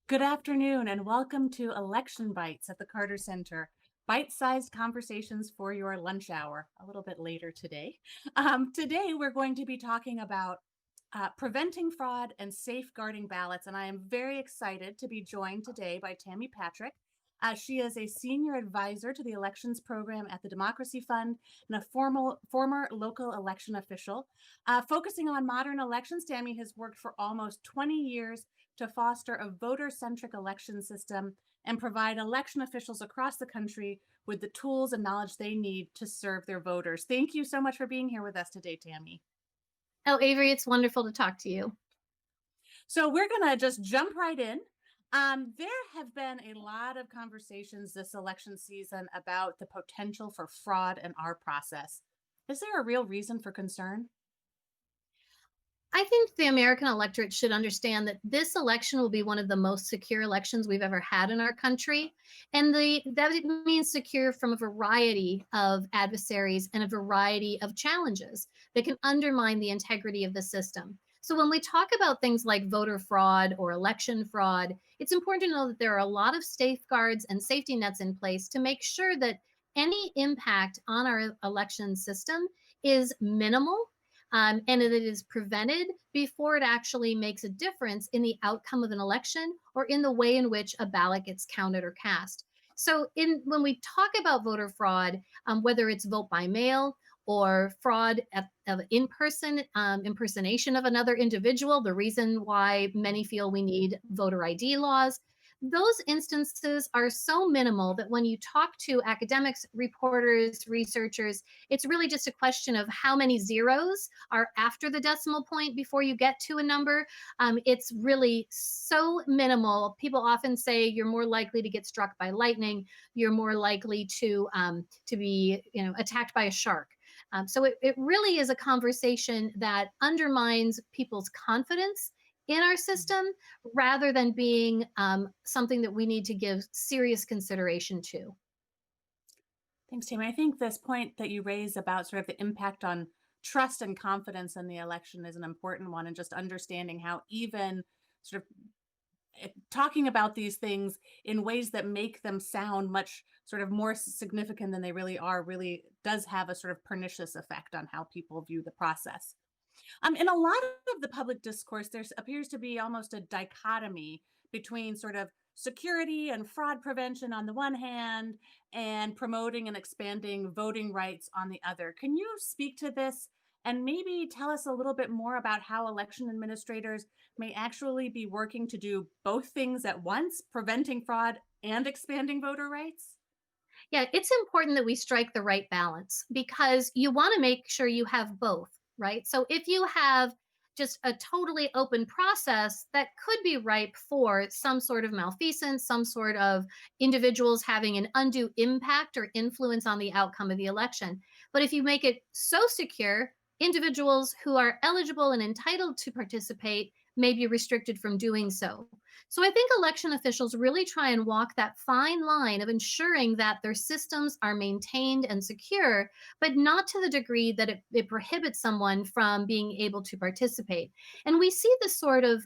Good afternoon and welcome to Election Bites at the Carter Center. Bite-sized conversations for your lunch hour, a little bit later today. Today we're going to be talking about preventing fraud and safeguarding ballots, and I am very excited to be joined today by Tammy Patrick. She is a senior advisor to the elections program at the Democracy Fund and a former local election official. Focusing on modern elections, Tammy has worked for almost 20 years to foster a voter centric election system and provide election officials across the country with the tools and knowledge they need to serve their voters. Thank you so much for being here with us today, Tammy. Oh, Avery, it's wonderful to talk to you. So we're going to just jump right in. There have been a lot of conversations this election season about the potential for fraud in our process. Is there a real reason for concern? I think the American electorate should understand that this election will be one of the most secure elections we've ever had in our country. And that means secure from a variety of adversaries and a variety of challenges that can undermine the integrity of the system. So when we talk about things like voter fraud or election fraud, it's important to know that there are a lot of safeguards and safety nets in place to make sure that any impact on our election system is minimal, and that it is prevented before it actually makes a difference in the outcome of an election or in the way in which a ballot gets counted or cast. So, when we talk about voter fraud, whether it's vote by mail or fraud of in-person impersonation of another individual, the reason why many feel we need voter ID laws, those instances are so minimal that when you talk to academics, reporters, researchers, it's really just a question of how many zeros are after the decimal point before you get to a number. It's really so minimal. People often say you're more likely to get struck by lightning. You're more likely to be, attacked by a shark. So it really is a conversation that undermines people's confidence in our system rather than being something that we need to give serious consideration to. Thanks, Tammy. I think this point that you raise about sort of the impact on trust and confidence in the election is an important one, and just understanding how even sort of talking about these things in ways that make them sound much sort of more significant than they really are really does have a sort of pernicious effect on how people view the process. In a lot of the public discourse, there appears to be almost a dichotomy between sort of security and fraud prevention on the one hand and promoting and expanding voting rights on the other. Can you speak to this and maybe tell us a little bit more about how election administrators may actually be working to do both things at once, preventing fraud and expanding voter rights? Yeah, it's important that we strike the right balance because you want to make sure you have both, right? So if you have just a totally open process that could be ripe for some sort of malfeasance, some sort of individuals having an undue impact or influence on the outcome of the election. But if you make it so secure, individuals who are eligible and entitled to participate may be restricted from doing so. So I think election officials really try and walk that fine line of ensuring that their systems are maintained and secure, but not to the degree that it prohibits someone from being able to participate. And we see this sort of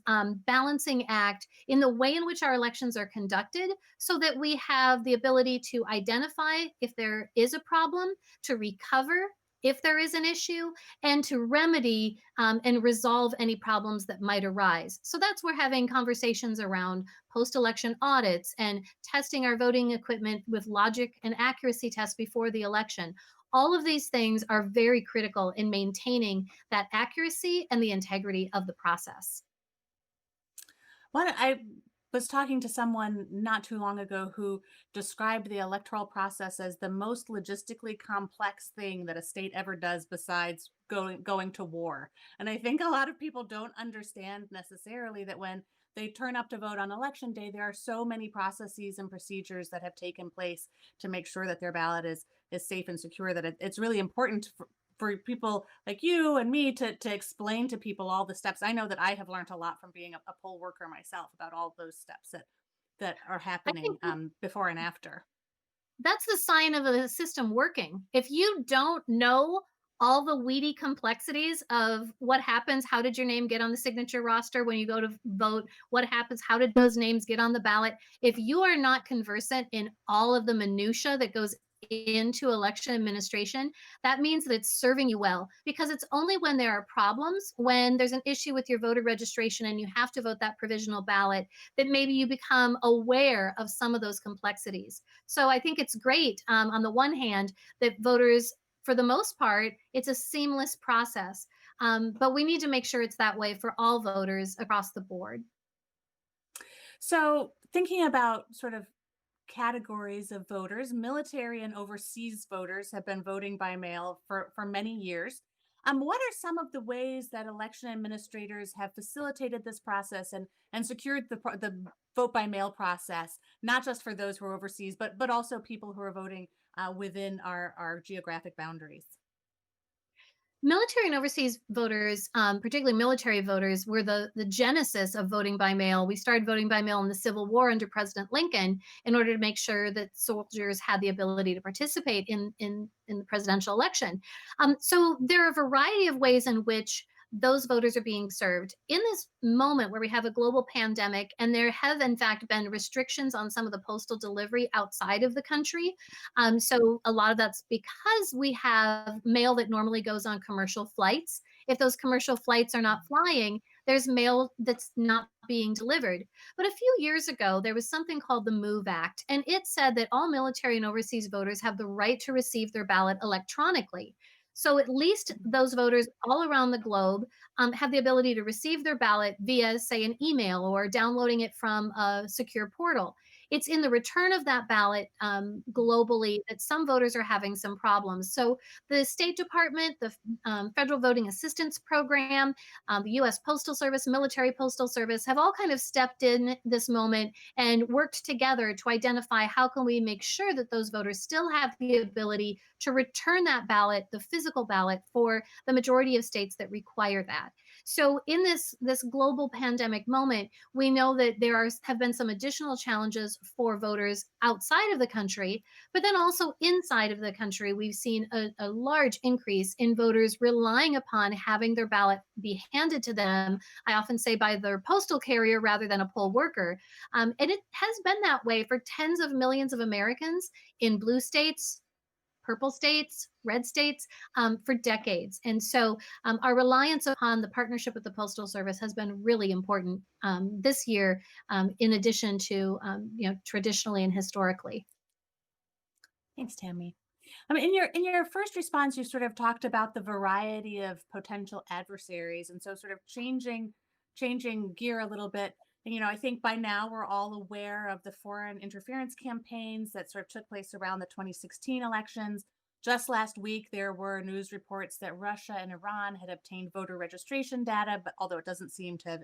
balancing act in the way in which our elections are conducted so that we have the ability to identify if there is a problem, to recover if there is an issue, and to remedy and resolve any problems that might arise. So that's where having conversations around post election audits and testing our voting equipment with logic and accuracy tests before the election. All of these things are very critical in maintaining that accuracy and the integrity of the process. I was talking to someone not too long ago who described the electoral process as the most logistically complex thing that a state ever does besides going to war. And I think a lot of people don't understand necessarily that when they turn up to vote on election day, there are so many processes and procedures that have taken place to make sure that their ballot is safe and secure, that it's really important for people like you and me to explain to people all the steps. I know that I have learned a lot from being a poll worker myself about all those steps that are I happening think before and after. that's the sign of a system working. If you don't know all the weedy complexities of what happens, how did your name get on the signature roster when you go to vote, what happens, how did those names get on the ballot. If you are not conversant in all of the minutia that goes into election administration, that means that it's serving you well, because it's only when there are problems, when there's an issue with your voter registration and you have to vote that provisional ballot, that maybe you become aware of some of those complexities. So I think it's great, on the one hand, that voters, for the most part, it's a seamless process. But we need to make sure it's that way for all voters across the board. So, thinking about sort of categories of voters, military and overseas voters have been voting by mail for many years. What are some of the ways that election administrators have facilitated this process and secured the vote by mail process, not just for those who are overseas, but also people who are voting within our geographic boundaries? Military and overseas voters, particularly military voters, were the genesis of voting by mail. We started voting by mail in the Civil War under President Lincoln in order to make sure that soldiers had the ability to participate in the presidential election. So there are a variety of ways in which those voters are being served in this moment where we have a global pandemic, and there have in fact been restrictions on some of the postal delivery outside of the country. So a lot of that's because we have mail that normally goes on commercial flights. If those commercial flights are not flying, there's mail that's not being delivered. But a few years ago, there was something called the MOVE Act, and it said that all military and overseas voters have the right to receive their ballot electronically. So at least those voters all around the globe have the ability to receive their ballot via, say, an email or downloading it from a secure portal. It's in the return of that ballot globally that some voters are having some problems. So the State Department, the Federal Voting Assistance Program, the U.S. Postal Service, Military Postal Service have all kind of stepped in this moment and worked together to identify how can we make sure that those voters still have the ability to return that ballot, the physical ballot, for the majority of states that require that. So in this global pandemic moment, we know that have been some additional challenges for voters outside of the country, but then also inside of the country, we've seen a large increase in voters relying upon having their ballot be handed to them. I often say by their postal carrier rather than a poll worker. And it has been that way for tens of millions of Americans in blue states, purple states, red states, for decades. And so our reliance upon the partnership with the Postal Service has been really important this year, in addition to traditionally and historically. Thanks, Tammy. I mean, in your first response, you sort of talked about the variety of potential adversaries, and so sort of changing gear a little bit. And, I think by now we're all aware of the foreign interference campaigns that sort of took place around the 2016 elections. Just last week, there were news reports that Russia and Iran had obtained voter registration data, but although it doesn't seem to have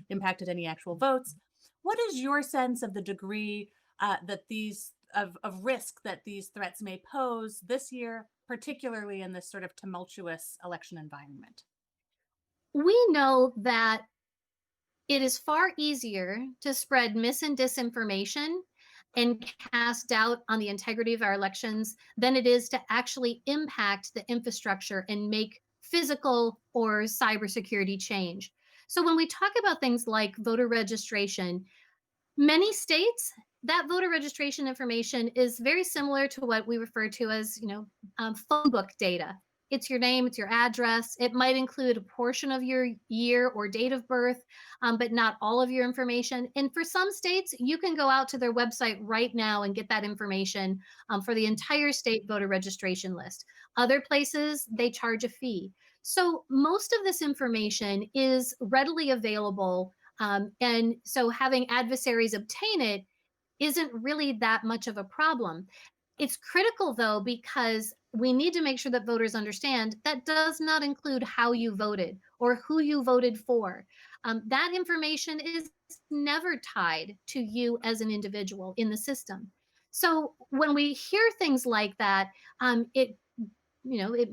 impacted any actual votes. What is your sense of the degree that these of risk that these threats may pose this year, particularly in this sort of tumultuous election environment? We know that it is far easier to spread mis and disinformation and cast doubt on the integrity of our elections than it is to actually impact the infrastructure and make physical or cybersecurity change. So when we talk about things like voter registration, many states, that voter registration information is very similar to what we refer to as, phone book data. It's your name, it's your address. It might include a portion of your year or date of birth, but not all of your information. And for some states, you can go out to their website right now and get that information for the entire state voter registration list. Other places, they charge a fee. So most of this information is readily available, and so having adversaries obtain it isn't really that much of a problem. It's critical, though, because we need to make sure that voters understand that does not include how you voted or who you voted for. That information is never tied to you as an individual in the system. So when we hear things like that, it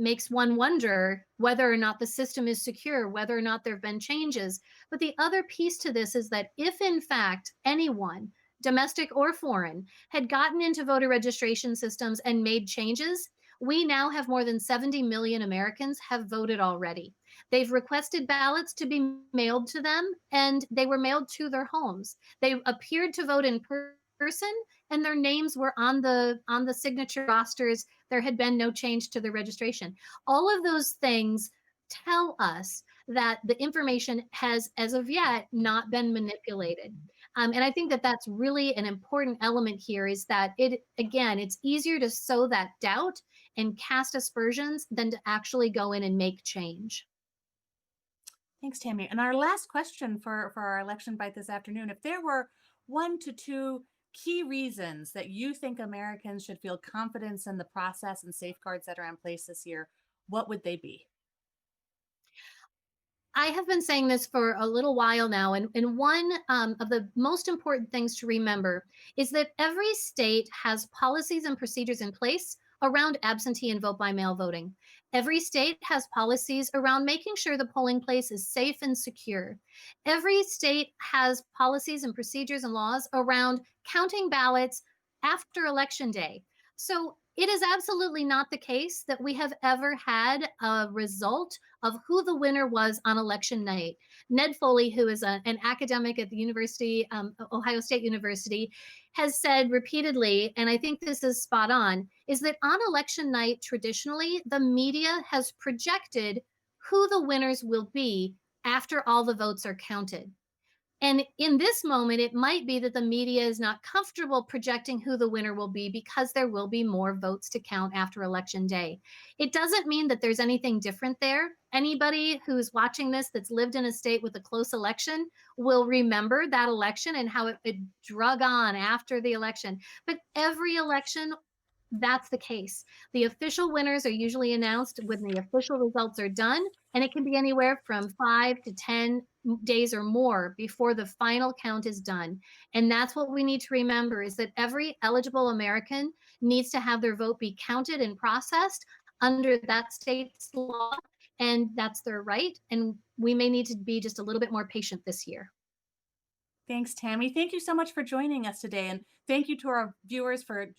makes one wonder whether or not the system is secure, whether or not there have been changes. But the other piece to this is that if, in fact, anyone, domestic or foreign, had gotten into voter registration systems and made changes, We now have more than 70 million Americans have voted already. They've requested ballots to be mailed to them, and they were mailed to their homes. They appeared to vote in person, and their names were on the signature rosters. There had been no change to the registration. All of those things tell us that the information has, as of yet, not been manipulated. And I think that that's really an important element here is that it, again, it's easier to sow that doubt and cast aspersions than to actually go in and make change. Thanks, Tammy. And our last question for our election bite this afternoon, if there were one to two key reasons that you think Americans should feel confidence in the process and safeguards that are in place this year, what would they be? I have been saying this for a little while now, and one of the most important things to remember is that every state has policies and procedures in place around absentee and vote by mail voting. Every state has policies around making sure the polling place is safe and secure. Every state has policies and procedures and laws around counting ballots after election day. So it is absolutely not the case that we have ever had a result of who the winner was on election night. Ned Foley, who is an academic at the University, Ohio State University, has said repeatedly, and I think this is spot on, is that on election night, traditionally, the media has projected who the winners will be after all the votes are counted. And in this moment, it might be that the media is not comfortable projecting who the winner will be because there will be more votes to count after election day. It doesn't mean that there's anything different there. Anybody who's watching this that's lived in a state with a close election will remember that election and how it drug on after the election. But every election, that's the case. The official winners are usually announced when the official results are done, and it can be anywhere from 5 to 10 days or more before the final count is done. And that's what we need to remember is that every eligible American needs to have their vote be counted and processed under that state's law, and that's their right. And we may need to be just a little bit more patient this year. Thanks, Tammy. Thank you so much for joining us today. And thank you to our viewers for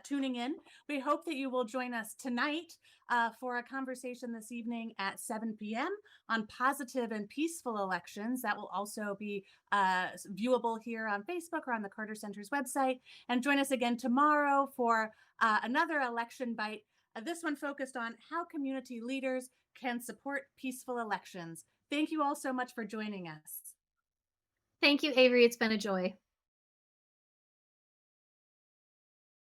tuning in. We hope that you will join us tonight for a conversation this evening at 7 p.m. on positive and peaceful elections. That will also be viewable here on Facebook or on the Carter Center's website. And join us again tomorrow for another election bite. This one focused on how community leaders can support peaceful elections. Thank you all so much for joining us. Thank you, Avery. It's been a joy.